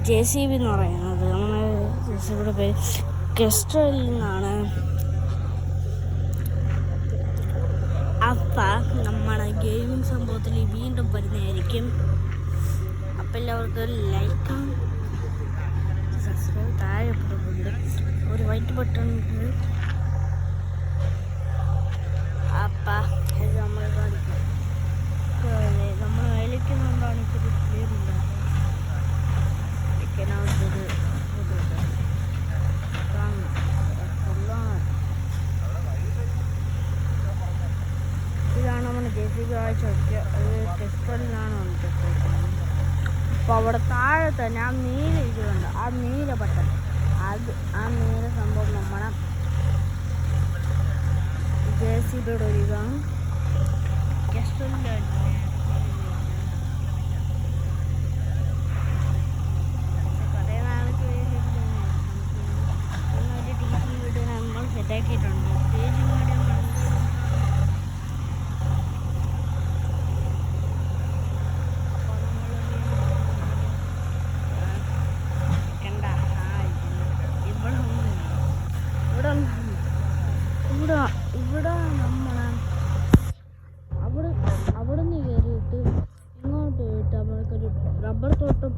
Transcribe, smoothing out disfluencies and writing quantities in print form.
JCB എന്ന് പറയുന്നത്. നമ്മുടെ JCBയുടെ പേര് കെസ്ട്രൽ എന്നാണ്. അപ്പം നമ്മുടെ ഗെയിമിംഗ് സംഭവത്തിൽ വീണ്ടും വരുന്നതായിരിക്കും. അപ്പം എല്ലാവർക്കും ലൈക്കും സബ്സ്ക്രൈബ് താഴെ പോകുന്നുണ്ട്, ഒരു വൈറ്റ് ബട്ടൺ ഉണ്ട്. അപ്പം ഇത് നമ്മൾ കാണിക്കും. നമ്മൾ വലിക്കുന്നുണ്ടാണ് ഇച്ചിരി ക്ലിയർ ഇല്ല. ഇതാണ് നമ്മുടെ JCB ആഴ്ച ടെസ്റ്ററിലാണ് വന്നിട്ട്. അപ്പോൾ അവിടെ താഴെ തന്നെ ആ നീല ഇതുണ്ട്, ആ നീല ബട്ടൺ, ആ നീല സംഭവം നമ്മുടെ JCBയുടെ ഒരു ഇതാണ്. ടെസ്റ്ററിൻ്റെ സെറ്റാക്കിയിട്ടുണ്ട്. ഇവിടെ നമ്മളെ അവിടെ നിന്ന് കയറിയിട്ട് ഇങ്ങോട്ട് പോയിട്ട് നമ്മൾക്കൊരു റബ്ബർ തോട്ടം